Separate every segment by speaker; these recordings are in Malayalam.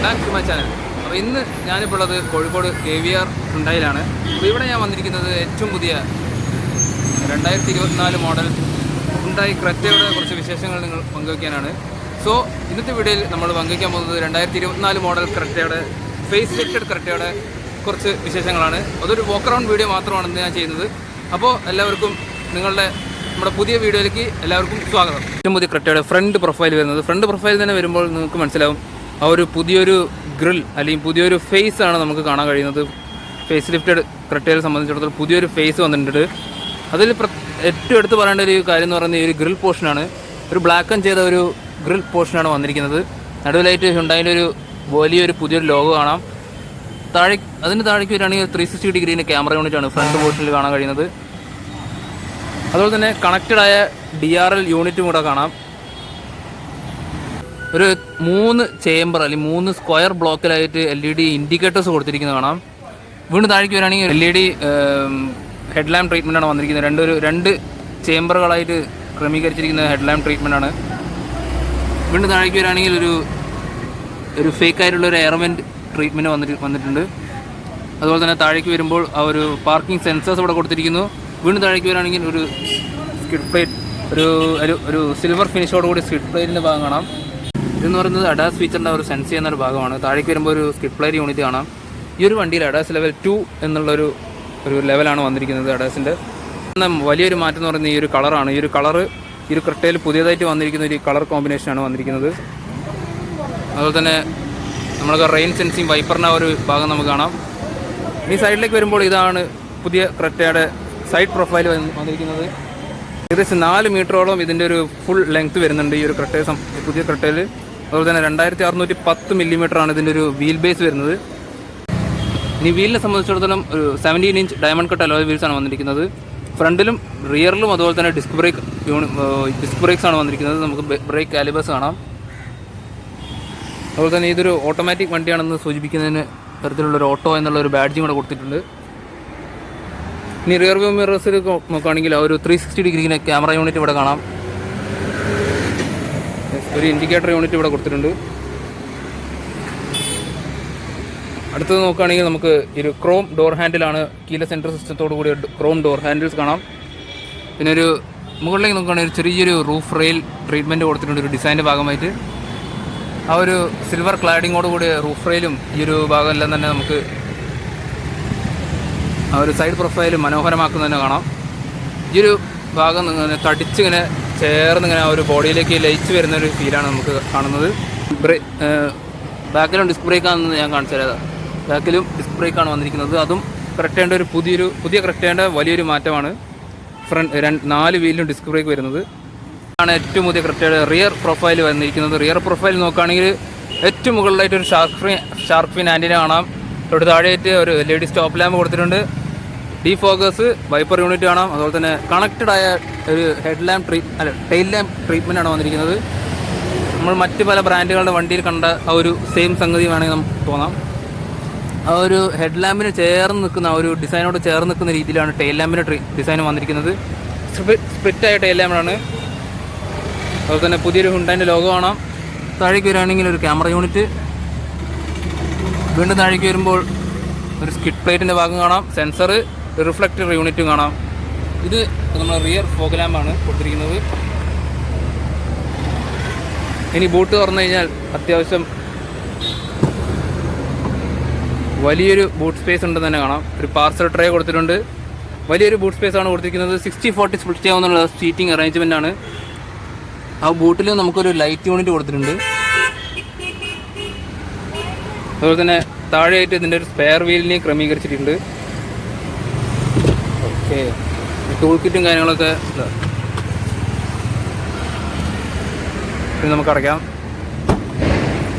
Speaker 1: Back to my channel. അപ്പോൾ ഇന്ന് ഞാനിപ്പോൾ ഉള്ളത് കോഴിക്കോട് KVR ഹുണ്ടായിലാണ്. അപ്പോൾ ഇവിടെ ഞാൻ വന്നിരിക്കുന്നത് ഏറ്റവും പുതിയ 2024 മോഡൽ ഹുണ്ടായി ക്രെറ്റയുടെ കുറച്ച് വിശേഷങ്ങൾ നിങ്ങൾ പങ്കുവയ്ക്കാനാണ്. സോ ഇന്നത്തെ വീഡിയോയിൽ നമ്മൾ പങ്കുവയ്ക്കാൻ പോകുന്നത് 2024 മോഡൽ ക്രെറ്റയുടെ ഫേസ് ലിഫ്റ്റഡ് ക്രെറ്റയുടെ കുറച്ച് വിശേഷങ്ങളാണ്. അതൊരു വോക്ക് അറൗണ്ട് വീഡിയോ മാത്രമാണ് ഇന്ന് ഞാൻ ചെയ്യുന്നത്. അപ്പോൾ എല്ലാവർക്കും നമ്മുടെ പുതിയ വീഡിയോയിലേക്ക് എല്ലാവർക്കും സ്വാഗതം. ഏറ്റവും പുതിയ ക്രെറ്റയുടെ ഫ്രണ്ട് പ്രൊഫൈൽ വരുന്നത്, ഫ്രണ്ട് പ്രൊഫൈൽ തന്നെ വരുമ്പോൾ നിങ്ങൾക്ക് മനസ്സിലാവും ആ ഒരു പുതിയൊരു ഗ്രിൽ അല്ലെങ്കിൽ പുതിയൊരു ഫേസ് ആണ് നമുക്ക് കാണാൻ കഴിയുന്നത്. ഫേസ് ലിഫ്റ്റഡ് ക്രെറ്റയെ സംബന്ധിച്ചിടത്തോളം പുതിയൊരു ഫേസ് വന്നിട്ടുണ്ട്. അതിൽ ഏറ്റവും എടുത്ത് പറയേണ്ട ഒരു കാര്യം എന്ന് പറയുന്നത് ഈ ഒരു ഗ്രിൽ പോർഷനാണ്. ഒരു ബ്ലാക്ക് ആൻഡ് ചെയ്ത ഒരു ഗ്രിൽ പോർഷനാണ് വന്നിരിക്കുന്നത്. നടുവിലായിട്ട് ഹുണ്ടായിൻ്റെ ഒരു വലിയൊരു പുതിയൊരു ലോഗോ കാണാം. അതിന് താഴേക്ക് വരികയാണെങ്കിൽ 360 ഡിഗ്രീൻ്റെ ക്യാമറ യൂണിറ്റാണ് ഫ്രണ്ട് പോർഷനിൽ കാണാൻ കഴിയുന്നത്. അതുപോലെ തന്നെ കണക്റ്റഡ് ആയ DRL യൂണിറ്റും കൂടെ കാണാം. ഒരു 3 ചേംബർ അല്ലെങ്കിൽ 3 സ്ക്വയർ ബ്ലോക്കിലായിട്ട് LED ഇൻഡിക്കേറ്റേഴ്സ് കൊടുത്തിരിക്കുന്നത് കാണാം. വീണ്ടും താഴേക്ക് വരികയാണെങ്കിൽ LED ഹെഡ് ലാമ്പ് ട്രീറ്റ്മെൻറ്റാണ് വന്നിരിക്കുന്നത്. രണ്ട് ചേംബറുകളായിട്ട് ക്രമീകരിച്ചിരിക്കുന്ന ഹെഡ് ലാമ്പ് ട്രീറ്റ്മെൻറ്റാണ്. വീണ്ടും താഴേക്ക് വരികയാണെങ്കിൽ ഒരു ഫേക്ക് ആയിട്ടുള്ള ഒരു എയർവെൻറ്റ് ട്രീറ്റ്മെൻറ്റ് വന്നിട്ടുണ്ട്. അതുപോലെ തന്നെ താഴേക്ക് വരുമ്പോൾ ആ ഒരു പാർക്കിംഗ് സെൻസേഴ്സ് ഇവിടെ കൊടുത്തിരിക്കുന്നു. വീണ്ടും താഴേക്ക് വരികയാണെങ്കിൽ ഒരു സ്കിഡ് പ്ലേറ്റ്, ഒരു സിൽവർ ഫിനിഷോടുകൂടി സ്കിഡ് പ്ലേറ്റിൻ്റെ ഭാഗം കാണാം. ഇതെന്ന് പറയുന്നത് അഡാസ് ഫീച്ചറിൻ്റെ ഒരു സെൻസ് ചെയ്യുന്ന ഒരു ഭാഗമാണ്. താഴേക്ക് വരുമ്പോൾ ഒരു സ്കിഡ് പ്ലേറ്റ് യൂണിറ്റ് കാണാം. ഈ ഒരു വണ്ടിയിൽ അഡാസ് ലെവൽ 2 എന്നുള്ളൊരു ലെവലാണ് വന്നിരിക്കുന്നത് അഡാസിൻ്റെ. വലിയൊരു മാറ്റം എന്ന് പറയുന്നത് ഈ ഒരു കളറാണ്. ഈ ഒരു ക്രെറ്റയിൽ പുതിയതായിട്ട് വന്നിരിക്കുന്ന ഒരു കളർ കോമ്പിനേഷനാണ് വന്നിരിക്കുന്നത്. അതുപോലെ തന്നെ നമ്മൾക്ക് റെയിൻ സെൻസിങ് വൈപ്പറിൻ്റെ ഒരു ഭാഗം നമുക്ക് കാണാം. ഈ സൈഡിലേക്ക് വരുമ്പോൾ ഇതാണ് പുതിയ ക്രെറ്റയുടെ സൈഡ് പ്രൊഫൈൽ വന്നിരിക്കുന്നത്. ഏകദേശം 4 മീറ്ററോളം ഇതിൻ്റെ ഒരു ഫുൾ ലെങ്ത് വരുന്നുണ്ട് ഈ ഒരു പുതിയ ക്രെറ്റയിൽ. അതുപോലെ തന്നെ 2610 മില്ലിമീറ്ററാണ് ഇതിൻ്റെ ഒരു വീൽ ബേസ് വരുന്നത്. ഇനി വീലിനെ സംബന്ധിച്ചിടത്തോളം ഒരു 17 ഇഞ്ച് ഡയമണ്ട് കട്ട് അലോയ് വീൽസാണ് വന്നിരിക്കുന്നത്. ഫ്രണ്ടിലും റിയറിലും അതുപോലെ തന്നെ ഡിസ്ക് ബ്രേക്സ് ആണ് വന്നിരിക്കുന്നത്. നമുക്ക് ബ്രേക്ക് കാലിബേഴ്സ് കാണാം. അതുപോലെ തന്നെ ഇതൊരു ഓട്ടോമാറ്റിക് വണ്ടിയാണെന്ന് സൂചിപ്പിക്കുന്നതിന് തരത്തിലുള്ളൊരു ഓട്ടോ എന്നുള്ളൊരു ബാഡ്ജിങ് കൂടെ കൊടുത്തിട്ടുണ്ട്. ഇനി റിയർ വ്യൂ മിറേഴ്സിൽ നോക്കുകയാണെങ്കിൽ ആ ഒരു 360 ഡിഗ്രീൻ്റെ ക്യാമറ യൂണിറ്റ് ഇവിടെ കാണാം. ഒരു ഇൻഡിക്കേറ്റർ യൂണിറ്റ് ഇവിടെ കൊടുത്തിട്ടുണ്ട്. അടുത്തത് നോക്കുകയാണെങ്കിൽ നമുക്ക് ഒരു ക്രോം ഡോർ ഹാൻഡിലാണ്, കീല സെൻറ്റർ സിസ്റ്റത്തോടു കൂടിയ ക്രോം ഡോർ ഹാൻഡിൽസ് കാണാം. പിന്നെ ഒരു മുകളിലേക്ക് നോക്കുകയാണെങ്കിൽ ചെറിയൊരു റൂഫ് റെയിൽ ട്രീറ്റ്മെൻറ്റ് കൊടുത്തിട്ടുണ്ട് ഒരു ഡിസൈൻ്റെ ഭാഗമായിട്ട്. ആ ഒരു സിൽവർ ക്ലാഡിങ്ങോട് കൂടിയ റൂഫ് റെയിലും ഈ ഒരു ഭാഗം എല്ലാം തന്നെ നമുക്ക് ആ ഒരു സൈഡ് പ്രൊഫൈൽ മനോഹരമാക്കുന്നതന്നെ കാണാം. ഈ ഒരു ഭാഗം തടിച്ചിങ്ങനെ ചേർന്നിങ്ങനെ ആ ഒരു ബോഡിയിലേക്ക് ലയിച്ച് വരുന്നൊരു ഫീലാണ് നമുക്ക് കാണുന്നത്. ബാക്കിലും ഡിസ്ക് ബ്രേക്കാണെന്ന് ഞാൻ കാണിച്ചു തരാം. ബാക്കിലും ഡിസ്ക് ബ്രേക്കാണ് വന്നിരിക്കുന്നത്. അതും ക്രെറ്റയുടെ ഒരു പുതിയ ക്രെറ്റയുടെ വലിയൊരു മാറ്റമാണ്. 4 വീലിലും ഡിസ്ക് ബ്രേക്ക് വരുന്നത് ആണ്. ഏറ്റവും പുതിയ ക്രെറ്റയുടെ റിയർ പ്രൊഫൈൽ വന്നിരിക്കുന്നത്. റിയർ പ്രൊഫൈൽ നോക്കുകയാണെങ്കിൽ ഏറ്റവും മുകളിലായിട്ട് ഒരു ഷാർക്ക് ഫിൻ ആൻറ്റിന കാണാം. തൊട്ട് താഴെയായിട്ട് ഒരു LED സ്റ്റോപ്പ് ലാമ്പ് കൊടുത്തിട്ടുണ്ട്. ഡീഫോക്കസ് വൈപ്പർ യൂണിറ്റ് കാണാം. അതുപോലെ തന്നെ കണക്റ്റഡ് ആയ ഒരു ടെയിൽ ലാമ്പ് ട്രീറ്റ്മെൻറ്റാണ് വന്നിരിക്കുന്നത്. നമ്മൾ മറ്റ് പല ബ്രാൻഡുകളുടെ വണ്ടിയിൽ കണ്ട ആ ഒരു സെയിം സംഗതി വേണമെങ്കിൽ നമുക്ക് തോന്നാം. ആ ഒരു ഹെഡ് ലാമ്പിന് ചേർന്ന് നിൽക്കുന്ന ആ ഒരു ഡിസൈനോട് ചേർന്ന് നിൽക്കുന്ന രീതിയിലാണ് ടെയിൽ ലാമ്പിൻ്റെ ഡിസൈൻ വന്നിരിക്കുന്നത്. സ്പ്ലിറ്റായ ടെയിൽ ലാമ്പാണ്. അതുപോലെ തന്നെ പുതിയൊരു ഹുണ്ടായിൻ്റെ ലോഗോ കാണാം. താഴേക്ക് വരികയാണെങ്കിൽ ഒരു ക്യാമറ യൂണിറ്റ്. വീണ്ടും താഴേക്ക് വരുമ്പോൾ ഒരു സ്കിഡ് പ്ലേറ്റിൻ്റെ ഭാഗം കാണാം. സെൻസർ, റിഫ്ലക്റ്റർ യൂണിറ്റും കാണാം. ഇത് നമ്മുടെ റിയർ ഫോഗ് ലാമ്പാണ് കൊടുത്തിരിക്കുന്നത്. ഇനി ബൂട്ട് തുറന്നു കഴിഞ്ഞാൽ അത്യാവശ്യം വലിയൊരു ബൂട്ട് സ്പേസ് ഉണ്ടെന്ന് തന്നെ കാണാം. ഒരു പാർസൽ ട്രേ കൊടുത്തിട്ടുണ്ട്. വലിയൊരു ബൂട്ട് സ്പേസ് ആണ് കൊടുത്തിരിക്കുന്നത്. 60-40 സ്പ്ലിറ്റ് ചെയ്യാവുന്ന സീറ്റിംഗ് അറേഞ്ച്മെൻ്റ് ആണ്. ആ ബൂട്ടിൽ നമുക്കൊരു ലൈറ്റ് യൂണിറ്റ് കൊടുത്തിട്ടുണ്ട്. അതുപോലെ തന്നെ താഴെയായിട്ട് ഇതിൻ്റെ ഒരു സ്പെയർ വീലിനെയും ക്രമീകരിച്ചിട്ടുണ്ട്. ഓക്കെ, ടൂൾ കിറ്റും കാര്യങ്ങളൊക്കെ ഇത് നമുക്ക് അടയ്ക്കാം.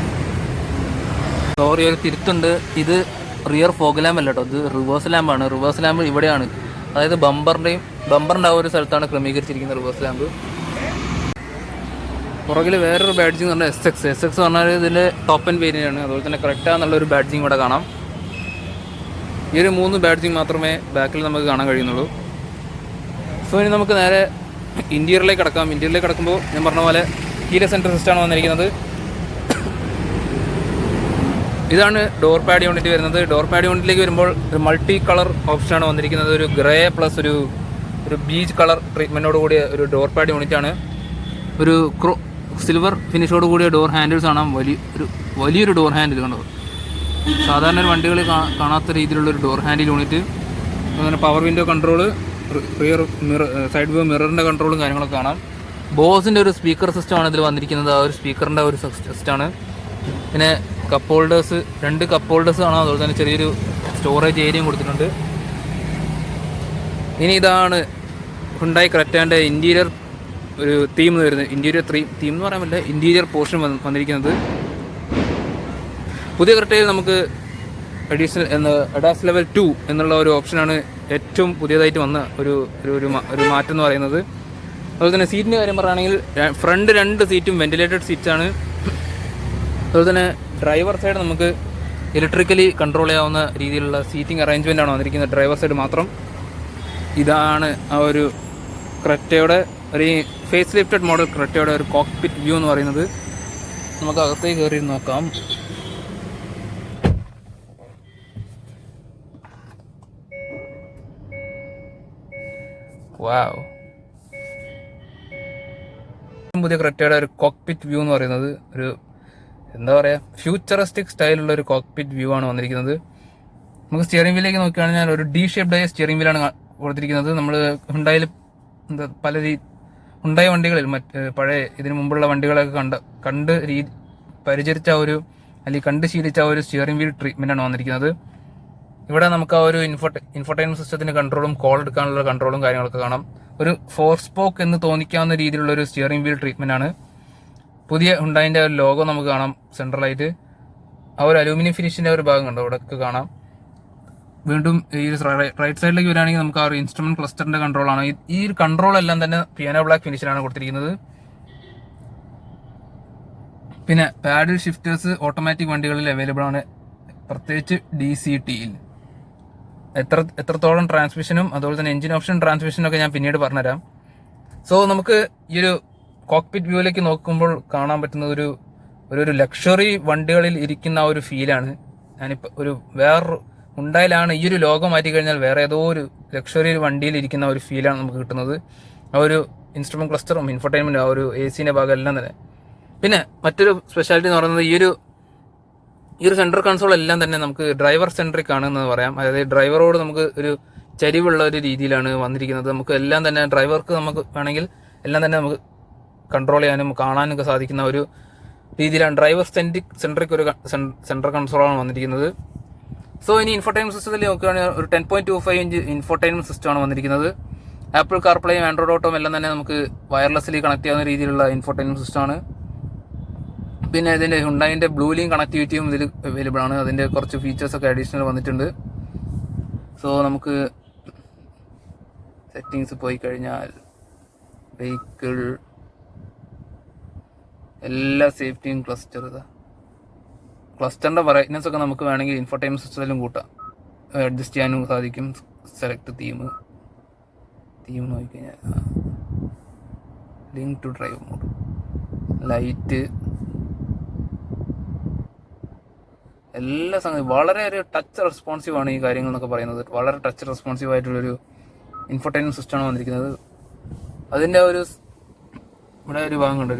Speaker 1: സോറി, ഒരു തിരുത്തുണ്ട്. ഇത് റിയർ ഫോഗ് ലാമ്പ് അല്ല കേട്ടോ, ഇത് റിവേഴ്സ് ലാമ്പാണ്. റിവേഴ്സ് ലാമ്പ് ഇവിടെയാണ്, അതായത് ബമ്പറിൻ്റെ ആ ഒരു സ്ഥലത്താണ് ക്രമീകരിച്ചിരിക്കുന്നത് റിവേഴ്സ് ലാമ്പ്. പുറകിൽ വേറൊരു ബാഡ്ജിങ് എന്ന് പറഞ്ഞാൽ SX പറഞ്ഞാൽ ഇതിൻ്റെ ടോപ്പ് ആൻഡ് വേരിയൻ്റ് ആണ്. അതുപോലെ തന്നെ ക്രെറ്റ എന്നുള്ളൊരു ബാഡ്ജിങ് ഇവിടെ കാണാം. ഈ ഒരു 3 ബാഡ്ജിങ് മാത്രമേ ബാക്കിൽ നമുക്ക് കാണാൻ കഴിയുന്നുള്ളൂ. സോ ഇനി നമുക്ക് നേരെ ഇൻറ്റീരിയറിലേക്ക് കിടക്കാം. ഇൻറ്റീരിയറിലേക്ക് കിടക്കുമ്പോൾ ഞാൻ പറഞ്ഞ പോലെ കീല സെൻറ്റർ സിസ്റ്റമാണ് വന്നിരിക്കുന്നത്. ഇതാണ് ഡോർ പാഡ് യൂണിറ്റ് വരുന്നത്. ഡോർ പാഡ് യൂണിറ്റിലേക്ക് വരുമ്പോൾ ഒരു മൾട്ടി കളർ ഓപ്ഷനാണ് വന്നിരിക്കുന്നത്. ഒരു ഗ്രേ പ്ലസ് ഒരു ബീച്ച് കളർ ട്രീറ്റ്മെൻറ്റോട് കൂടിയ ഒരു ഡോർ പാഡ് യൂണിറ്റാണ്. ഒരു സിൽവർ ഫിനിഷോട് കൂടിയ ഡോർ ഹാൻഡിൽസ് കാണാം. വലിയൊരു ഡോർ ഹാൻഡിൽ കണ്ടോ. സാധാരണ ഒരു വണ്ടികളിൽ കാണാത്ത രീതിയിലുള്ള ഒരു ഡോർ ഹാൻഡിൽ യൂണിറ്റ്. അങ്ങനെ power window control, rear mirror, side view മിററിൻ്റെ കൺട്രോളും കാര്യങ്ങളൊക്കെ കാണാം. ബോസിൻ്റെ ഒരു സ്പീക്കർ സിസ്റ്റമാണ് ഇതിൽ വന്നിരിക്കുന്നത്. ആ ഒരു സ്പീക്കറിൻ്റെ ഒരു സിസ്റ്റമാണ്. പിന്നെ കപ്പ് ഹോൾഡേഴ്സ്, 2 കപ്പ് ഹോൾഡേഴ്സ് കാണാം. അതുപോലെ തന്നെ ചെറിയൊരു സ്റ്റോറേജ് ഏരിയയും കൊടുത്തിട്ടുണ്ട്. ഇനി ഇതാണ് ഹുണ്ടായി ക്രെറ്റാൻ്റെ ഇൻറ്റീരിയർ ഒരു തീം വരുന്നത്. ഇൻറ്റീരിയർ തീം എന്ന് പറയാൻ പറ്റില്ല, ഇൻറ്റീരിയർ പോർഷൻ വന്നിരിക്കുന്നത്. പുതിയ ക്രെറ്റയിൽ നമുക്ക് അഡീഷണൽ അഡാസ് ലെവൽ 2 എന്നുള്ള ഒരു ഓപ്ഷനാണ് ഏറ്റവും പുതിയതായിട്ട് വന്ന ഒരു മാറ്റം എന്ന് പറയുന്നത്. അതുപോലെ തന്നെ സീറ്റിൻ്റെ കാര്യം പറയുകയാണെങ്കിൽ ഫ്രണ്ട് 2 സീറ്റും വെന്റിലേറ്റഡ് സീറ്റ്സാണ്. അതുപോലെ തന്നെ ഡ്രൈവർ സൈഡ് നമുക്ക് ഇലക്ട്രിക്കലി കൺട്രോൾ ചെയ്യാവുന്ന രീതിയിലുള്ള സീറ്റിംഗ് അറേഞ്ച്മെൻ്റ് ആണ് വന്നിരിക്കുന്നത്, ഡ്രൈവർ സൈഡ് മാത്രം. ഇതാണ് ആ ഒരു ക്രെറ്റയുടെ ഒരു ഫേസ് ലിഫ്റ്റഡ് മോഡൽ ക്രെറ്റയുടെ ഒരു കോക്പിറ്റ് വ്യൂ എന്ന് പറയുന്നത്. നമുക്ക് അകത്തേക്ക് കയറി നോക്കാം. വാവ്, പുതിയ ക്രെറ്റയുടെ ഒരു കോക്പിറ്റ് വ്യൂ എന്ന് പറയുന്നത് ഒരു എന്താ പറയുക, ഫ്യൂച്ചറിസ്റ്റിക് സ്റ്റൈലുള്ള ഒരു കോക്പിറ്റ് വ്യൂ ആണ് വന്നിരിക്കുന്നത്. നമുക്ക് സ്റ്റിയറിംഗ് വീലിലേക്ക് നോക്കുകയാണെങ്കിൽ ഒരു ഡി ഷേപ്ഡായ സ്റ്റിയറിംഗ് വീലാണ് കൊടുത്തിരിക്കുന്നത്. നമ്മൾ ഹുണ്ടായിൽ ഹുണ്ടായി വണ്ടികളിൽ പഴയ ഇതിനു മുമ്പുള്ള വണ്ടികളൊക്കെ കണ്ട് പരിചരിച്ച അല്ലെങ്കിൽ കണ്ട് ശീലിച്ച ഒരു സ്റ്റിയറിംഗ് വീൽ ട്രീറ്റ്മെൻറ്റാണ് വന്നിരിക്കുന്നത്. ഇവിടെ നമുക്ക് ആ ഒരു ഇൻഫോർടൈൻമെന്റ് സിസ്റ്റത്തിന്റെ കൺട്രോളും കോൾ എടുക്കാനുള്ള കൺട്രോളും കാര്യങ്ങളൊക്കെ കാണാം. ഒരു 4 സ്പോക്ക് എന്ന് തോന്നിക്കാവുന്ന രീതിയിലുള്ള ഒരു സ്റ്റിയറിംഗ് വീൽ ട്രീറ്റ്മെന്റ് ആണ്. പുതിയ ഹുണ്ടായിന്റെ ഒരു ലോഗോ നമുക്ക് കാണാം സെൻട്രലായിട്ട്. ആ ഒരു അലൂമിനിയം ഫിനിഷിന്റെ ഒരു ഭാഗം കണ്ടോ ഇവിടെയൊക്കെ കാണാം. വീണ്ടും ഈ റൈറ്റ് സൈഡിലേക്ക് വരികയാണെങ്കിൽ നമുക്ക് ആ ഒരു ഇൻസ്ട്രുമെന്റ് ക്ലസ്റ്ററിന്റെ കൺട്രോളാണ്. ഈ ഒരു കൺട്രോൾ എല്ലാം തന്നെ പിയാനോ ബ്ലാക്ക് ഫിനിഷിലാണ് കൊടുത്തിരിക്കുന്നത്. പിന്നെ പാഡിൽ ഷിഫ്റ്റേഴ്സ് ഓട്ടോമാറ്റിക് വണ്ടികളിൽ അവൈലബിൾ ആണ്, പ്രത്യേകിച്ച് DCTയിൽ. എത്രത്തോളം ട്രാൻസ്മിഷനും അതുപോലെ തന്നെ എഞ്ചിൻ ഓപ്ഷൻ ട്രാൻസ്മിഷനും ഒക്കെ ഞാൻ പിന്നീട് പറഞ്ഞുതരാം. സോ നമുക്ക് ഈ ഒരു കോക്പിറ്റ് വ്യൂവിലേക്ക് നോക്കുമ്പോൾ കാണാൻ പറ്റുന്ന ഒരു ലക്ഷറി വണ്ടികളിൽ ഇരിക്കുന്ന ആ ഒരു ഫീലാണ്. ഞാനിപ്പോൾ വേറൊരു ഹുണ്ടായിലാണ് ഈ ഒരു ലോഗോ മാറ്റി കഴിഞ്ഞാൽ വേറെ ഏതോ ഒരു ലക്ഷറി വണ്ടിയിൽ ഇരിക്കുന്ന ഒരു ഫീലാണ് നമുക്ക് കിട്ടുന്നത്. ആ ഒരു ഇൻസ്ട്രുമെന്റ് ക്ലസ്റ്ററും ഇൻഫർടൈൻമെന്റും ആ ഒരു AC-ന്റെ ഭാഗം എല്ലാം തന്നെ. പിന്നെ മറ്റൊരു സ്പെഷ്യാലിറ്റി എന്ന് പറയുന്നത് ഈ ഒരു സെൻട്രൽ കൺസോൾ എല്ലാം തന്നെ നമുക്ക് ഡ്രൈവർ സെൻട്രിക് ആണെന്ന് പറയാം. അതായത് ഡ്രൈവറോട് നമുക്ക് ഒരു ചരിവുള്ള ഒരു രീതിയിലാണ് വന്നിരിക്കുന്നത്. നമുക്ക് എല്ലാം തന്നെ ഡ്രൈവർക്ക് നമുക്ക് വേണമെങ്കിൽ എല്ലാം തന്നെ നമുക്ക് കൺട്രോൾ ചെയ്യാനും കാണാനൊക്കെ സാധിക്കുന്ന ഒരു രീതിയിലാണ് ഡ്രൈവർ സെൻട്രിക് ഒരു സെൻട്രൽ കൺസോളാണ് വന്നിരിക്കുന്നത്. സോ ഇനി ഇൻഫോർടൈൻമെന്റ് സിസ്റ്റത്തിൽ നോക്കുകയാണെങ്കിൽ ഒരു 10.25 ഇഞ്ച് ഇൻഫോർടൈൻമെന്റ് സിസ്റ്റമാണ് വന്നിരിക്കുന്നത്. ആപ്പിൾ കാർപ്ലേയും ആൻഡ്രോയിഡ് ഓട്ടോയും എല്ലാം തന്നെ നമുക്ക് വയർലെസ്ലി കണക്ട് ചെയ്യാവുന്ന രീതിയിലുള്ള ഇൻഫോർടൈൻമെന്റ് സിസ്റ്റമാണ്. പിന്നെ ഇതിൻ്റെ ഹുണ്ടായിൻ്റെ ബ്ലൂ ലിങ്ക് കണക്ടിവിറ്റിയും ഇതിൽ അവൈലബിൾ ആണ്. അതിൻ്റെ കുറച്ച് ഫീച്ചേഴ്സൊക്കെ അഡീഷണൽ വന്നിട്ടുണ്ട്. സോ നമുക്ക് സെറ്റിങ്സ് പോയി കഴിഞ്ഞാൽ വെഹിക്കിൾ എല്ലാ സേഫ്റ്റിയും ക്ലസ്റ്ററിൻ്റെ ബ്രൈറ്റ്നസ് ഒക്കെ നമുക്ക് വേണമെങ്കിൽ ഇൻഫോർടൈൻമെന്റ് സിസ്റ്റത്തിലും കൂട്ടാം, അഡ്ജസ്റ്റ് ചെയ്യാനും സാധിക്കും. സെലക്ട് തീം നോക്കിക്കഴിഞ്ഞാൽ link to drive mode, light, എല്ലാ സംഗതി വളരെ ഒരു ടച്ച് റെസ്പോൺസീവ് ആണ് ഈ കാര്യങ്ങൾ എന്നൊക്കെ പറയുന്നത്. വളരെ ടച്ച് റെസ്പോൺസീവ് ആയിട്ടുള്ളൊരു ഇൻഫോർടൈൻമെന്റ് സിസ്റ്റമാണ് വന്നിരിക്കുന്നത്. അതിൻ്റെ ഇവിടെ ഒരു ഭാഗം കണ്ട്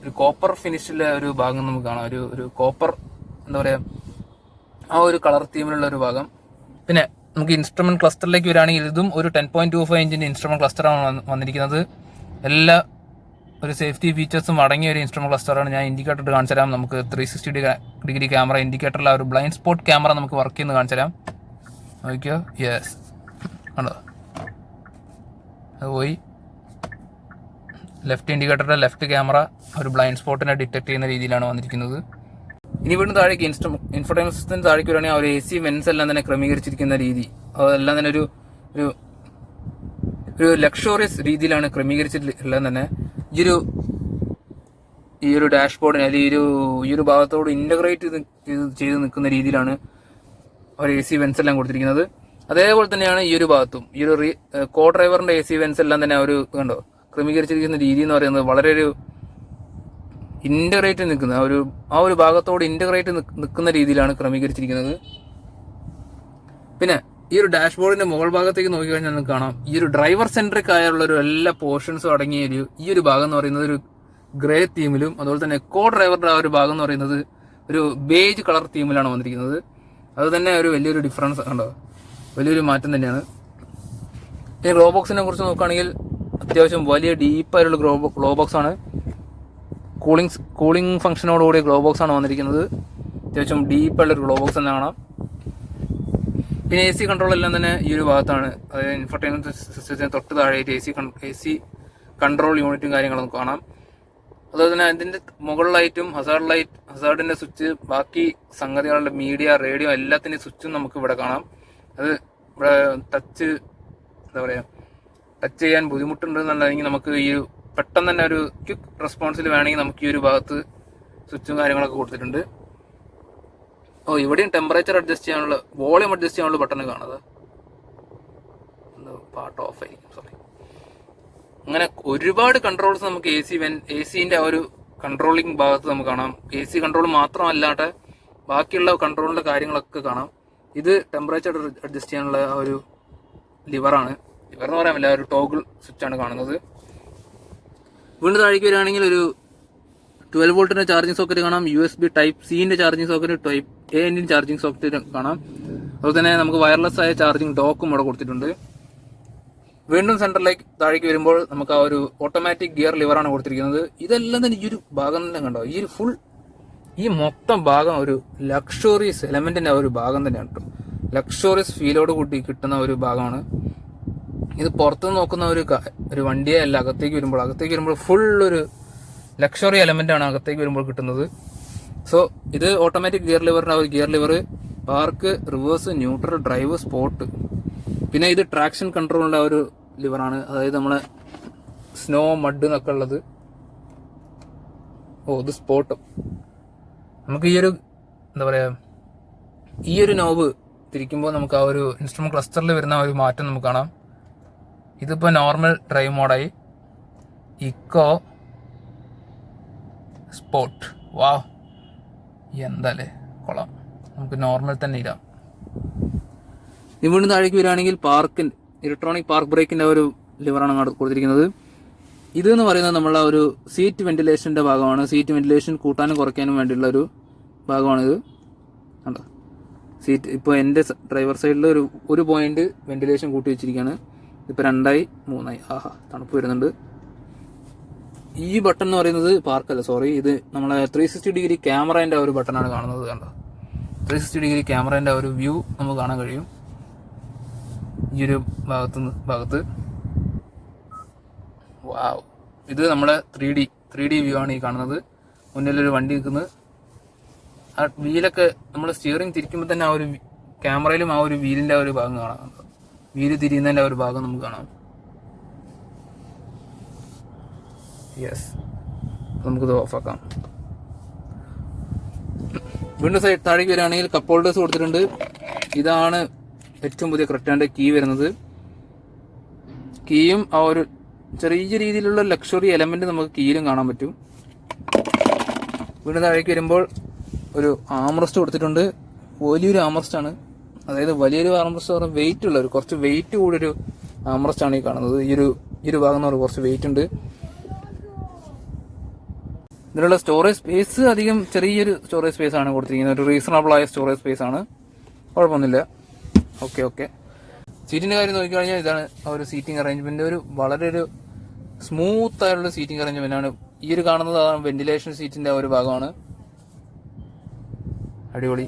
Speaker 1: ഒരു കോപ്പർ ഫിനിഷിലെ ഒരു ഭാഗം നമുക്ക് കാണാം. ഒരു കോപ്പർ എന്താ പറയുക, ആ ഒരു കളർ തീമിലുള്ള ഒരു ഭാഗം. പിന്നെ നമുക്ക് ഇൻസ്ട്രുമെന്റ് ക്ലസ്റ്ററിലേക്ക് വരികയാണെങ്കിൽ ഇതും ഒരു 10.25 ഇഞ്ചിന്റെ ഇൻസ്ട്രുമെന്റ് ക്ലസ്റ്ററാണ് വന്നിരിക്കുന്നത്. എല്ലാ ഒരു സേഫ്റ്റി ഫീച്ചേഴ്സും അടങ്ങിയ ഒരു ഇൻസ്ട്രുമെന്റ് ക്ലസ്റ്ററാണ്. ഞാൻ ഇൻഡിക്കേറ്റർ കാണിച്ചു തരാം. നമുക്ക് 360 ക്യാമറ, ഇൻഡിക്കേറ്ററിൽ ആ ഒരു ബ്ലൈൻഡ് സ്പോട്ട് ക്യാമറ നമുക്ക് വർക്ക് ചെയ്യുന്നത് കാണിച്ചു തരാം. നോക്കിയോ, യെസ് കണ്ടോ, അത് പോയി. ലെഫ്റ്റ് ഇൻഡിക്കേറ്ററിന്റെ ലെഫ്റ്റ് ക്യാമറ ഒരു ബ്ലൈൻഡ് സ്പോട്ടിനെ ഡിറ്റക്ട് ചെയ്യുന്ന രീതിയിലാണ് വന്നിരിക്കുന്നത്. ഇനി വീണ്ടും താഴേക്ക് ഇൻഫോർടൈൻമെന്റ് സിസ്റ്റത്തിന് താഴേക്ക് വരികയാണെങ്കിൽ ആ ഒരു AC വെൻസ് എല്ലാം തന്നെ ക്രമീകരിച്ചിരിക്കുന്ന രീതി, അതെല്ലാം തന്നെ ഒരു ലക്ഷറിയസ് രീതിയിലാണ് ക്രമീകരിച്ചിട്ടുള്ളത് തന്നെ. ഈ ഒരു ഡാഷ്ബോർഡിന് അല്ലെങ്കിൽ ഈ ഒരു ഭാഗത്തോട് ഇന്റഗ്രേറ്റ് ചെയ്ത് നിൽക്കുന്ന രീതിയിലാണ് ഒരു AC വെൻസ് എല്ലാം കൊടുത്തിരിക്കുന്നത്. അതേപോലെ തന്നെയാണ് ഈ ഒരു ഭാഗത്തും ഈ ഒരു കോ ഡ്രൈവറിന്റെ AC വെൻസ് എല്ലാം തന്നെ ഒരു കണ്ടോ ക്രമീകരിച്ചിരിക്കുന്ന രീതി എന്ന് പറയുന്നത് വളരെ ഒരു ഇൻ്റഗ്രേറ്റ് നിൽക്കുന്നത് ആ ഒരു ഭാഗത്തോട് ഇൻ്റഗ്രേറ്റ് നിൽക്കുന്ന രീതിയിലാണ് ക്രമീകരിച്ചിരിക്കുന്നത്. പിന്നെ ഈ ഒരു ഡാഷ്ബോർഡിന്റെ മുകൾ ഭാഗത്തേക്ക് നോക്കിക്കഴിഞ്ഞാൽ നമുക്ക് കാണാം ഈ ഒരു ഡ്രൈവർ സെൻട്രിക് ആയുള്ള ഒരു എല്ലാ പോർഷൻസും അടങ്ങിയ ഈ ഒരു ഭാഗം എന്ന് പറയുന്നത് ഒരു ഗ്രേ തീമിലും, അതുപോലെ തന്നെ എക്കോ ഡ്രൈവറുടെ ആ ഒരു ഭാഗം എന്ന് പറയുന്നത് ഒരു ബേജ് കളർ തീമിലാണ് വന്നിരിക്കുന്നത്. അത് തന്നെ ഒരു വലിയൊരു ഡിഫറൻസ് ഉണ്ടോ, വലിയൊരു മാറ്റം തന്നെയാണ്. ഇനി ഗ്ലോ ബോക്സിനെ കുറിച്ച് നോക്കുകയാണെങ്കിൽ അത്യാവശ്യം വലിയ ഡീപ്പായിട്ടുള്ള ഗ്ലോ ബോക്സ് ആണ്. കൂളിംഗ് ഫംഗ്ഷനോടുകൂടിയ ഗ്ലോ ബോക്സ് ആണ് വന്നിരിക്കുന്നത്. അത്യാവശ്യം ഡീപ്പായിട്ടുള്ളൊരു ഗ്ലോ ബോക്സ് തന്നെ കാണാം. പിന്നെ AC കൺട്രോൾ എല്ലാം തന്നെ ഈ ഒരു ഭാഗത്താണ്. അതായത് ഇൻഫർടൈൻമെന്റ് സിസ്റ്റത്തിന് തൊട്ട് താഴെയായിട്ട് AC കൺട്രോൾ യൂണിറ്റും കാര്യങ്ങളും കാണാം. അതുപോലെ തന്നെ അതിൻ്റെ മുകളിലായിട്ടും ഹസാർഡിൻ്റെ സ്വിച്ച്, ബാക്കി സംഗതികളുടെ മീഡിയ, റേഡിയോ എല്ലാത്തിൻ്റെയും സ്വിച്ചും നമുക്ക് ഇവിടെ കാണാം. അത് ഇവിടെ ടച്ച് ചെയ്യാൻ ബുദ്ധിമുട്ടുണ്ടെന്നുണ്ടെങ്കിൽ നമുക്ക് ഈ ഒരു പെട്ടെന്ന് തന്നെ ഒരു ക്വിക്ക് റെസ്പോൺസിൽ വേണമെങ്കിൽ നമുക്ക് ഈ ഒരു ഭാഗത്ത് സ്വിച്ചും കാര്യങ്ങളൊക്കെ കൊടുത്തിട്ടുണ്ട്. ഇവിടെയും ടെമ്പറേച്ചർ അഡ്ജസ്റ്റ് ചെയ്യാനുള്ള, വോളിയം അഡ്ജസ്റ്റ് ചെയ്യാനുള്ള ബട്ടൺ കാണുന്നത്. പാർട്ട് ഓഫ് ആയിരിക്കും, സോറി. അങ്ങനെ ഒരുപാട് കൺട്രോൾസ് നമുക്ക് AC-ന്റെ ആ ഒരു കൺട്രോളിങ് ഭാഗത്ത് നമുക്ക് കാണാം. AC കൺട്രോൾ മാത്രമല്ലാതെ ബാക്കിയുള്ള കൺട്രോളിൻ്റെ കാര്യങ്ങളൊക്കെ കാണാം. ഇത് ടെമ്പറേച്ചർ അഡ്ജസ്റ്റ് ചെയ്യാനുള്ള ആ ഒരു ലിവറാണ്. ലിവർ എന്ന് പറയാൻ പറ്റില്ല, ഒരു ടോഗിൾ സ്വിച്ചാണ് കാണുന്നത്. വീണ്ടും താഴേക്ക് വരികയാണെങ്കിൽ ഒരു 12 വോൾട്ടിൻ്റെ ചാർജിങ് സോക്കറ്റ് കാണാം. USB Type-C charging socket, Type-A charging socket കാണാം. അതുപോലെ തന്നെ നമുക്ക് വയർലെസ് ആയ ചാർജിങ് ഡോക്കും ഇവിടെ കൊടുത്തിട്ടുണ്ട്. വീണ്ടും സെൻറ്ററിലേക്ക് താഴേക്ക് വരുമ്പോൾ നമുക്ക് ആ ഒരു ഓട്ടോമാറ്റിക് ഗിയർ ലിവറാണ് കൊടുത്തിരിക്കുന്നത്. ഇതെല്ലാം തന്നെ ഈ ഒരു ഭാഗം തന്നെ കണ്ടോ, ഈ മൊത്തം ഭാഗം ഒരു ലക്ഷറിയസ് എലമെന്റിന്റെ ആ ഒരു ഭാഗം തന്നെയാണ് കേട്ടോ. ലക്ഷറിയസ് ഫീലോട് കൂട്ടി കിട്ടുന്ന ഒരു ഭാഗമാണ് ഇത്. പുറത്തുനിന്ന് നോക്കുന്ന ഒരു വണ്ടിയെ അല്ല, അകത്തേക്ക് വരുമ്പോൾ ഫുൾ ഒരു ലക്ഷറി എലമെന്റ് ആണ് അകത്തേക്ക് വരുമ്പോൾ കിട്ടുന്നത്. സോ ഇത് ഓട്ടോമാറ്റിക് ഗിയർ ലിവറിന്റെ ഒരു gear lever, park, reverse, neutral, drive, sport. പിന്നെ ഇത് ട്രാക്ഷൻ കൺട്രോളിന്റെ ഒരു ലിവറാണ്. അതായത് നമ്മളെ സ്നോ, മഡ് എന്നൊക്കെ ഉള്ളത്. ഇത് സ്പോട്ട്. നമുക്ക് ഈ ഒരു നോബ് തിരിക്കുമ്പോൾ നമുക്ക് ആ ഒരു ഇൻസ്ട്രുമെന്റ് ക്ലസ്റ്ററിൽ വരുന്ന ഒരു മാറ്റം നമുക്ക് കാണാം. ഇതിപ്പോൾ നോർമൽ ഡ്രൈവ് മോഡായി. Eco, sport. എന്താല്ലേ കൊള്ളാം. നമുക്ക് നോർമൽ തന്നെ ഇടാം. ഇവിടുന്ന് താഴേക്ക് വരികയാണെങ്കിൽ ഇലക്ട്രോണിക് പാർക്ക് ബ്രേക്കിന്റെ ഒരു ലിവറാണ് കൊടുത്തിരിക്കുന്നത്. ഇതെന്ന് പറയുന്നത് നമ്മളെ ഒരു സീറ്റ് വെന്റിലേഷന്റെ ഭാഗമാണ്. സീറ്റ് വെന്റിലേഷൻ കൂട്ടാനും കുറയ്ക്കാനും വേണ്ടിയുള്ള ഒരു ഭാഗമാണിത്. കണ്ടോ, സീറ്റ് ഇപ്പോൾ എൻ്റെ ഡ്രൈവർ സൈഡിൽ ഒരു പോയിന്റ് വെന്റിലേഷൻ കൂട്ടി വെച്ചിരിക്കുകയാണ്. ഇപ്പോൾ 2 3 തണുപ്പ് വരുന്നുണ്ട്. ഈ ബട്ടൺ എന്ന് പറയുന്നത് പാർക്കല്ല, സോറി, ഇത് നമ്മളെ 360 ഡിഗ്രി ക്യാമറേൻ്റെ ഒരു ബട്ടണാണ് കാണുന്നത്. കണ്ടോ, 360 ഡിഗ്രി ക്യാമറേൻ്റെ ഒരു വ്യൂ നമുക്ക് കാണാൻ കഴിയും ഈ ഒരു ഭാഗത്ത്. ഇത് നമ്മളെ 3D വ്യൂ ആണ് ഈ കാണുന്നത്. മുന്നിലൊരു വണ്ടി നിൽക്കുന്നത്. ആ വീലൊക്കെ നമ്മൾ സ്റ്റിയറിംഗ് തിരിക്കുമ്പോൾ തന്നെ ആ ഒരു ക്യാമറയിലും ആ ഒരു വീലിൻ്റെ ആ ഒരു ഭാഗം കാണാം. വീല് തിരിയുന്നതിൻ്റെ ആ ഒരു ഭാഗം നമുക്ക് കാണാം. യെസ്, നമുക്കിത് ഓഫാക്കാം. വീണ്ടും താഴേക്ക് വരികയാണെങ്കിൽ കപ്പ് ഹോൾഡേഴ്സ് കൊടുത്തിട്ടുണ്ട്. ഇതാണ് ഏറ്റവും പുതിയ ക്രെറ്റാൻ്റെ കീ വരുന്നത്. കീയും ആ ഒരു ചെറിയ രീതിയിലുള്ള ലക്ഷറി എലമെന്റ് നമുക്ക് കീയിലും കാണാൻ പറ്റും. വീണ്ടും താഴേക്ക് വരുമ്പോൾ ഒരു ആംറസ്റ്റ് കൊടുത്തിട്ടുണ്ട്. വലിയൊരു ആംറസ്റ്റ് ആണ്. അതായത് വലിയൊരു ആംറസ്റ്റ് പറഞ്ഞാൽ വെയിറ്റ് ഉള്ള കുറച്ച് വെയിറ്റ് കൂടിയൊരു ആംറസ്റ്റ് ആണ് ഈ കാണുന്നത്. ഈ ഒരു ഭാഗം എന്ന് പറഞ്ഞാൽ കുറച്ച് വെയിറ്റ് ഉണ്ട്. ഇതിലുള്ള സ്റ്റോറേജ് സ്പേസ് അധികം ചെറിയൊരു സ്റ്റോറേജ് സ്പേസ് ആണ് കൊടുത്തിരിക്കുന്നത്. ഒരു റീസണബിൾ ആയ സ്റ്റോറേജ് സ്പേസ് ആണ്, കുഴപ്പമൊന്നുമില്ല. ഓക്കെ. സീറ്റിന്റെ കാര്യം നോക്കിക്കഴിഞ്ഞാൽ ഇതാണ് ആ ഒരു സീറ്റിംഗ് അറേഞ്ച്മെന്റ്. വളരെ ഒരു സ്മൂത്ത് ആയിട്ടുള്ള സീറ്റിംഗ് അറേഞ്ച്മെന്റ് ആണ്. ഈ ഒരു കാണുന്നത് വെന്റിലേഷൻ സീറ്റിന്റെ ആ ഒരു ഭാഗമാണ്. അടിപൊളി.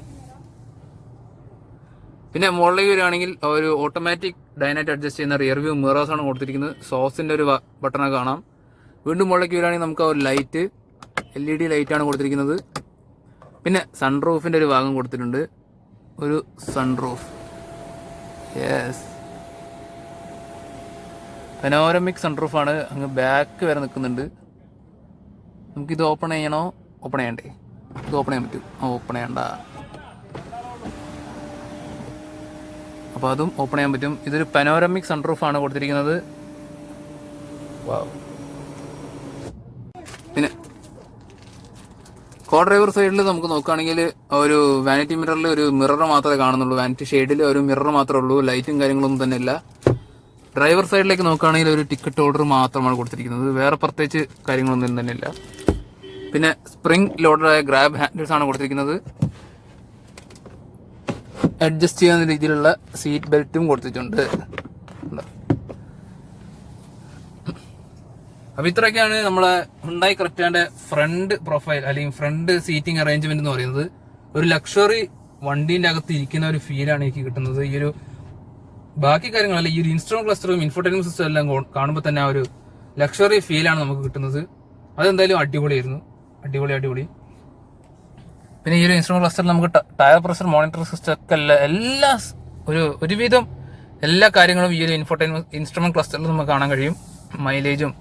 Speaker 1: പിന്നെ മുകളിലേക്ക് വരികയാണെങ്കിൽ ഒരു ഓട്ടോമാറ്റിക് ഡൈനാറ്റ് അഡ്ജസ്റ്റ് ചെയ്യുന്ന റിയർ വ്യൂ മിറേഴ്സ് ആണ് കൊടുത്തിരിക്കുന്നത്. സോസിന്റെ ഒരു ബട്ടണൊക്കെ കാണാം. വീണ്ടും മുകളിലേക്ക് വരികയാണെങ്കിൽ നമുക്ക് ആ ഒരു ലൈറ്റ്, LED ലൈറ്റാണ് കൊടുത്തിരിക്കുന്നത്. പിന്നെ സൺറൂഫിന്റെ ഒരു ഭാഗം കൊടുത്തിട്ടുണ്ട്. ഒരു സൺറൂഫ്, യെസ്, പെനോരമിക് സൺറൂഫാണ്. അങ്ങ് ബാക്ക് വരെ നിൽക്കുന്നുണ്ട്. നമുക്കിത് ഓപ്പൺ ചെയ്യണോ? ഓപ്പൺ ചെയ്യണ്ടേ? ഇത് ഓപ്പൺ ചെയ്യാൻ പറ്റും. ഓപ്പൺ ചെയ്യണ്ട. അപ്പോൾ അതും ഓപ്പൺ ചെയ്യാൻ പറ്റും. ഇതൊരു പെനോരമിക് സൺറൂഫാണ് കൊടുത്തിരിക്കുന്നത്. പിന്നെ കോ ഡ്രൈവർ സൈഡിൽ നമുക്ക് നോക്കുകയാണെങ്കിൽ ഒരു വാനിറ്റി മിററിൽ ഒരു മിറർ മാത്രമേ കാണുന്നുള്ളൂ. വാനിറ്റി ഷെയ്ഡിൽ ഒരു മിറർ മാത്രമേ ഉള്ളൂ. ലൈറ്റും കാര്യങ്ങളൊന്നും തന്നെ ഇല്ല. ഡ്രൈവർ സൈഡിലേക്ക് നോക്കുകയാണെങ്കിൽ ഒരു ടിക്കറ്റ് ഹോൾഡർ മാത്രമാണ് കൊടുത്തിരിക്കുന്നത്. വേറെ പ്രത്യേകിച്ച് കാര്യങ്ങളൊന്നും തന്നെ ഇല്ല. പിന്നെ സ്പ്രിംഗ് ലോഡറായ ഗ്രാബ് ഹാൻഡിൽസ് ആണ് കൊടുത്തിരിക്കുന്നത്. അഡ്ജസ്റ്റ് ചെയ്യുന്ന രീതിയിലുള്ള സീറ്റ് ബെൽറ്റും കൊടുത്തിട്ടുണ്ട്. അപ്പൊ ഇത്രയൊക്കെയാണ് നമ്മളെ ഹുണ്ടായി ക്രെറ്റയുടെ ഫ്രണ്ട് പ്രൊഫൈൽ അല്ലെങ്കിൽ ഫ്രണ്ട് സീറ്റിംഗ് അറേഞ്ച്മെന്റ് എന്ന് പറയുന്നത്. ഒരു ലക്ഷറി വണ്ടീന്റെ അകത്ത് ഇരിക്കുന്ന ഒരു ഫീലാണ് എനിക്ക് കിട്ടുന്നത്. ഈ ഒരു ബാക്കി കാര്യങ്ങളല്ല, ഈ ഒരു ഇൻസ്ട്രുമെന്റ് ക്ലസ്റ്ററും ഇൻഫോർടൈൻമെന്റ് സിസ്റ്റം എല്ലാം കാണുമ്പോൾ തന്നെ ആ ഒരു ലക്ഷറി ഫീലാണ് നമുക്ക് കിട്ടുന്നത്. അതെന്തായാലും അടിപൊളിയായിരുന്നു. അടിപൊളി. പിന്നെ ഈ ഒരു ഇൻസ്ട്രുമെന്റ് ക്ലസ്റ്ററിൽ നമുക്ക് ടയർ പ്രഷർ മോണിറ്റർ സിസ്റ്റം ഒക്കെ എല്ലാ ഒരുവിധം എല്ലാ കാര്യങ്ങളും ഈ ഒരു ഇൻസ്ട്രുമെന്റ് ക്ലസ്റ്ററിൽ നമുക്ക് കാണാൻ കഴിയും. മൈലേജും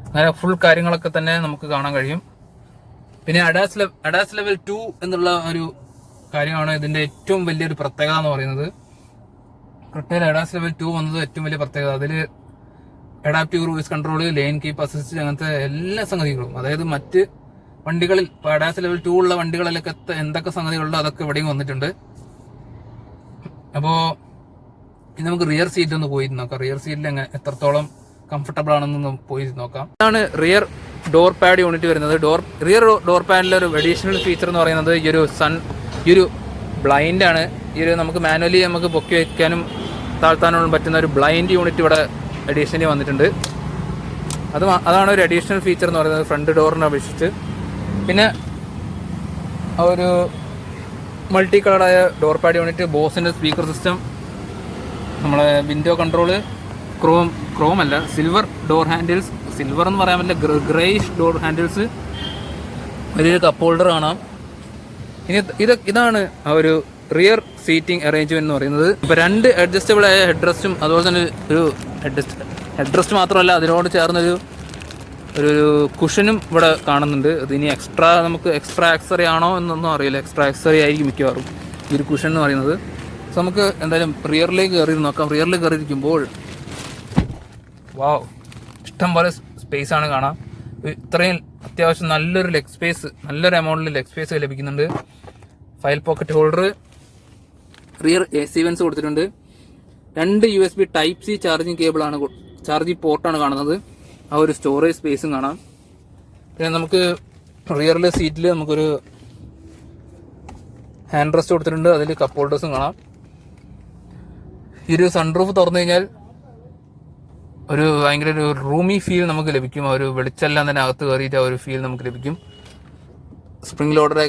Speaker 1: അങ്ങനെ ഫുൾ കാര്യങ്ങളൊക്കെ തന്നെ നമുക്ക് കാണാൻ കഴിയും. പിന്നെ അഡാസ് ലെവൽ 2 എന്നുള്ള ഒരു കാര്യമാണ് ഇതിന്റെ ഏറ്റവും വലിയൊരു പ്രത്യേകത എന്ന് പറയുന്നത്. ക്രെറ്റയിൽ അഡാസ് ലെവൽ 2 വന്നത് ഏറ്റവും വലിയ പ്രത്യേകത. അതിൽ adaptive cruise control, line keep assist, അങ്ങനത്തെ എല്ലാ സംഗതികളും, അതായത് മറ്റ് വണ്ടികളിൽ ഇപ്പോൾ അഡാസ് ലെവൽ 2 ഉള്ള വണ്ടികളിലൊക്കെ എന്തൊക്കെ സംഗതികളുണ്ടോ അതൊക്കെ ഇവിടെയും വന്നിട്ടുണ്ട്. അപ്പോൾ ഇനി നമുക്ക് റിയർ സീറ്റ് ഒന്ന് പോയി നോക്കാം. റിയർ സീറ്റിൽ എത്രത്തോളം കംഫർട്ടബിൾ ആണെന്നൊന്ന് പോയി നോക്കാം. ഇതാണ് റിയർ ഡോർ പാഡ് യൂണിറ്റ് വരുന്നത്. റിയർ ഡോർ പാഡിലെ ഒരു അഡീഷണൽ ഫീച്ചർ എന്ന് പറയുന്നത് ഈ ഒരു ബ്ലൈൻഡ് ആണ്. ഈ ഒരു നമുക്ക് മാനുവലി നമുക്ക് പൊക്കി വയ്ക്കാനും താഴ്ത്താനും പറ്റുന്ന ഒരു ബ്ലൈൻഡ് യൂണിറ്റ് ഇവിടെ അഡീഷണലി വന്നിട്ടുണ്ട്. അതാണ് ഒരു അഡീഷണൽ ഫീച്ചർ എന്ന് പറയുന്നത് ഫ്രണ്ട് ഡോറിനെ അപേക്ഷിച്ച്. പിന്നെ ഒരു മൾട്ടി കളറായ ഡോർ പാഡ് യൂണിറ്റ്, ബോസിൻ്റെ സ്പീക്കർ സിസ്റ്റം, നമ്മളെ വിൻഡോ കൺട്രോള്, ക്രോം അല്ല സിൽവർ ഡോർ ഹാൻഡിൽസ്, സിൽവർ എന്ന് പറയാൻ പറ്റില്ല, ഗ്രേയിഷ് ഡോർ ഹാൻഡിൽസ്, വലിയൊരു കപ്പ് ഹോൾഡർ കാണാം. ഇനി ഇതാണ് ആ ഒരു റിയർ സീറ്റിംഗ് അറേഞ്ച്മെന്റ് എന്ന് പറയുന്നത്. ഇപ്പോൾ 2 അഡ്ജസ്റ്റബിൾ ആയ ഹെഡ് റെസ്റ്റും അതുപോലെ തന്നെ ഒരു ഹെഡ് റെസ്റ്റ് മാത്രമല്ല അതിനോട് ചേർന്നൊരു കുഷനും ഇവിടെ കാണുന്നുണ്ട്. ഇതിനി നമുക്ക് എക്സ്ട്രാ ആക്സറി ആണോ എന്നൊന്നും അറിയില്ല. എക്സ്ട്രാ ആക്സറി ആയിരിക്കും മിക്കവാറും ഈ ഒരു കുഷൻ എന്ന് പറയുന്നത്. സോ നമുക്ക് എന്തായാലും റിയറിലേക്ക് കയറി നോക്കാം. റിയറിൽ കയറിയിരിക്കുമ്പോൾ വാവ്, ഇഷ്ടം പോലെ സ്പേസ് ആണ് കാണാം. ഇത്രയും അത്യാവശ്യം നല്ലൊരു ലെഗ് സ്പേസ്, നല്ലൊരു എമൗണ്ടിൽ ലെഗ് സ്പേസ് ലഭിക്കുന്നുണ്ട്. File pocket holder, rear AC vents കൊടുത്തിട്ടുണ്ട്. 2 USB Type-C ചാർജിങ് പോർട്ടാണ് കാണുന്നത്. ആ ഒരു സ്റ്റോറേജ് സ്പേസും കാണാം. പിന്നെ നമുക്ക് റിയറിലെ സീറ്റിൽ നമുക്കൊരു ഹാൻഡ് റെസ്റ്റ് കൊടുത്തിട്ടുണ്ട്. അതിൽ കപ്പ് ഹോൾഡേഴ്സും കാണാം. ഈ ഒരു സൺറൂഫ് തുറന്നു കഴിഞ്ഞാൽ ഭയങ്കര ഒരു റൂമി ഫീൽ നമുക്ക് ലഭിക്കും. ആ ഒരു വെളിച്ചെല്ലാം തന്നെ അകത്ത് കയറിയിട്ട് ആ ഒരു ഫീൽ നമുക്ക് ലഭിക്കും. സ്പ്രിംഗ് ലോഡറായ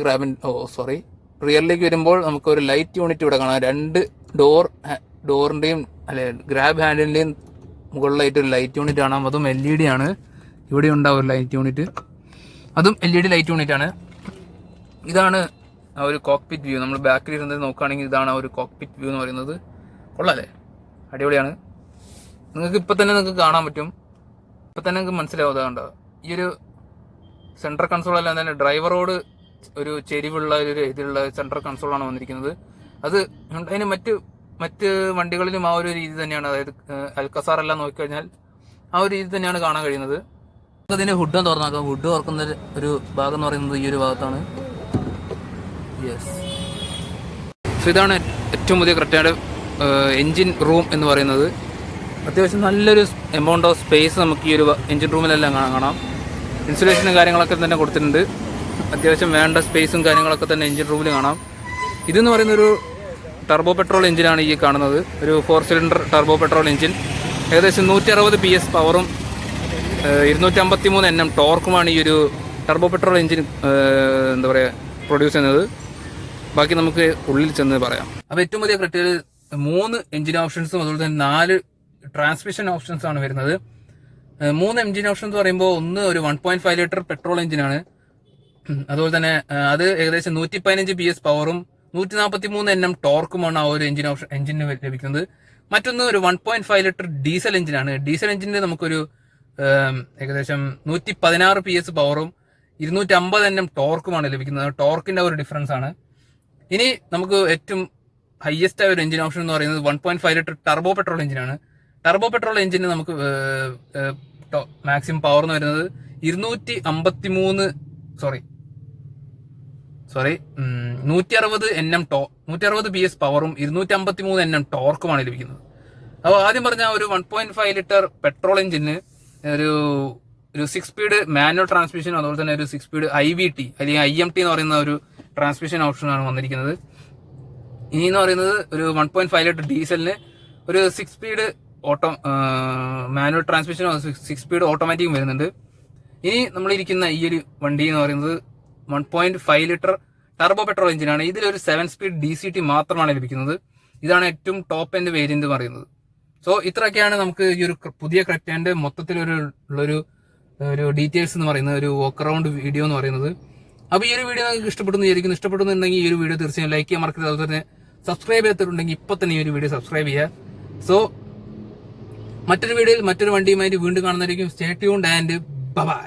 Speaker 1: റിയറിലേക്ക് വരുമ്പോൾ നമുക്ക് ഒരു ലൈറ്റ് യൂണിറ്റ് ഇവിടെ കാണാം. 2 ഡോറിൻ്റെയും ഗ്രാബ് ഹാൻഡിൻ്റെയും മുകളിലായിട്ട് ഒരു ലൈറ്റ് യൂണിറ്റ് കാണാം. അതും LED ആണ്. ഇവിടെ ഉണ്ടാവും ഒരു ലൈറ്റ് യൂണിറ്റ്, അതും LED ലൈറ്റ് യൂണിറ്റ് ആണ്. ഇതാണ് ആ ഒരു കോക്പിറ്റ് വ്യൂ. നമ്മൾ ബാക്കിൽ ഇരുന്നത് നോക്കുകയാണെങ്കിൽ ഇതാണ് ആ ഒരു കോക്പിറ്റ് വ്യൂ എന്ന് പറയുന്നത്. കൊള്ളാല്ലേ, അടിപൊളിയാണ്. നിങ്ങൾക്ക് ഇപ്പം തന്നെ നിങ്ങൾക്ക് കാണാൻ പറ്റും. ഇപ്പം തന്നെ നിങ്ങൾക്ക് മനസ്സിലാവുന്നതാണ്ടോ. ഈ ഒരു സെൻട്രൽ കൺസോൾ എല്ലാം തന്നെ ഡ്രൈവറോട് ഒരു ചെരിവുള്ള ഇതിലുള്ള സെൻട്രൽ കൺസോളാണ് വന്നിരിക്കുന്നത്. അതിന് മറ്റ് വണ്ടികളിലും ആ ഒരു രീതി തന്നെയാണ്. അതായത് അൽക്കസാർ എല്ലാം നോക്കിക്കഴിഞ്ഞാൽ ആ ഒരു രീതി തന്നെയാണ് കാണാൻ കഴിയുന്നത്. അതിൻ്റെ ഹുഡ് തുറന്നാക്കാം. ഹുഡ് തുറക്കുന്ന ഒരു ഭാഗം എന്ന് പറയുന്നത് ഈ ഒരു ഭാഗത്താണ്. യെസ്, സോ ഇതാണ് ഏറ്റവും പുതിയ ക്രെറ്റയുടെ എൻജിൻ റൂം എന്ന് പറയുന്നത്. അത്യാവശ്യം നല്ലൊരു എമൗണ്ട് ഓഫ് സ്പേസ് നമുക്ക് ഈ ഒരു എൻജിൻ റൂമിലെല്ലാം കാണാം. ഇൻസുലേഷനും കാര്യങ്ങളൊക്കെ തന്നെ കൊടുത്തിട്ടുണ്ട്. അത്യാവശ്യം വേണ്ട സ്പേസും കാര്യങ്ങളൊക്കെ തന്നെ എൻജിൻ റൂമിൽ കാണാം. ഇതെന്ന് പറയുന്നൊരു ടർബോ പെട്രോൾ എഞ്ചിനാണ് ഈ കാണുന്നത്. ഒരു 4 സിലിണ്ടർ ടർബോ പെട്രോൾ എഞ്ചിൻ. ഏകദേശം 160 PS പവറും 253 Nm ടോർക്കുമാണ് ഈ ഒരു ടർബോ പെട്രോൾ എഞ്ചിൻ പ്രൊഡ്യൂസ് ചെയ്യുന്നത്. ബാക്കി നമുക്ക് ഉള്ളിൽ ചെന്ന് പറയാം. അപ്പോൾ ഏറ്റവും വലിയ ക്രെറ്റയിൽ 3 എഞ്ചിൻ ഓപ്ഷൻസും അതുപോലെ തന്നെ 4 ട്രാൻസ്മിഷൻ ഓപ്ഷൻസ് ആണ് വരുന്നത്. 3 എഞ്ചിൻ ഓപ്ഷൻ എന്ന് പറയുമ്പോൾ ഒന്ന് ഒരു 1.5 ലിറ്റർ പെട്രോൾ എഞ്ചിനാണ്. അതുപോലെ തന്നെ അത് ഏകദേശം 115 PS പവറും 143 Nm ടോർക്കുമാണ് ആ ഒരു എഞ്ചിന് ലഭിക്കുന്നത്. മറ്റൊന്ന് ഒരു 1.5 ലിറ്റർ ഡീസൽ എഞ്ചിനാണ്. ഡീസൽ എഞ്ചിന് നമുക്കൊരു ഏകദേശം 116 PS പവറും 250 Nm ടോർക്കുമാണ് ലഭിക്കുന്നത്. ടോർക്കിന്റെ ഒരു ഡിഫറൻസ് ആണ്. ഇനി നമുക്ക് ഏറ്റവും ഹയസ്റ്റ് ആയ ഒരു എഞ്ചിൻ ഓപ്ഷൻ എന്ന് പറയുന്നത് 1.5 ലിറ്റർ ടർബോ പെട്രോൾ എഞ്ചിനാണ്. ടർബോ പെട്രോൾ എഞ്ചിന് നമുക്ക് മാക്സിമം പവർ എന്ന് വരുന്നത് 253 സോറി 160 PS പവറും 253 NM ടോർക്കുമാണ് ലഭിക്കുന്നത്. അപ്പോൾ ആദ്യം പറഞ്ഞ ഒരു 1.5 ലിറ്റർ പെട്രോൾ എഞ്ചിന് ഒരു 6 സ്പീഡ് മാനുവൽ ട്രാൻസ്മിഷൻ, അതുപോലെ തന്നെ ഒരു 6 സ്പീഡ് IVT അല്ലെങ്കിൽ IMT എന്ന് പറയുന്ന ഒരു ട്രാൻസ്മിഷൻ ഓപ്ഷനാണ് വന്നിരിക്കുന്നത്. ഇനി എന്ന് പറയുന്നത് ഒരു 1.5 ലിറ്റർ ഡീസലിന് ഒരു 6 സ്പീഡ് മാനുവൽ ട്രാൻസ്മിഷനോ 6 സ്പീഡ് ഓട്ടോമാറ്റിക്കും വരുന്നുണ്ട്. ഇനി നമ്മളിരിക്കുന്ന ഈ ഒരു വണ്ടി എന്ന് പറയുന്നത് 1.5 ലിറ്റർ ടർബോ പെട്രോൾ എഞ്ചിനാണ്. ഇതിലൊരു 7 സ്പീഡ് DCT മാത്രമാണ് ലഭിക്കുന്നത്. ഇതാണ് ഏറ്റവും ടോപ്പ് എൻഡ് വേരിയന്റ് പറയുന്നത്. സോ ഇത്രയൊക്കെയാണ് നമുക്ക് ഈ ഒരു പുതിയ ക്രെറ്റയുടെ മൊത്തത്തിലൊരു ഡീറ്റെയിൽസ് എന്ന് പറയുന്നത്, ഒരു വോക്ക് അറൗണ്ട് വീഡിയോ എന്ന് പറയുന്നത്. അപ്പോൾ ഈ ഒരു വീഡിയോ നിങ്ങൾക്ക് ഇഷ്ടപ്പെടുന്നുണ്ടെങ്കിൽ ഈ ഒരു വീഡിയോ തീർച്ചയായും ലൈക്ക് ചെയ്യാൻ മറക്കരുത്. അതുപോലെ തന്നെ സബ്സ്ക്രൈബ് ചെയ്തിട്ടുണ്ടെങ്കിൽ ഇപ്പൊ തന്നെ ഈ ഒരു വീഡിയോ സബ്സ്ക്രൈബ് ചെയ്യുക. സോ മറ്റൊരു വീഡിയോയിൽ മറ്റൊരു വണ്ടിയുമായിട്ട് വീണ്ടും കാണുന്നതായിരിക്കും. Stay tuned and by.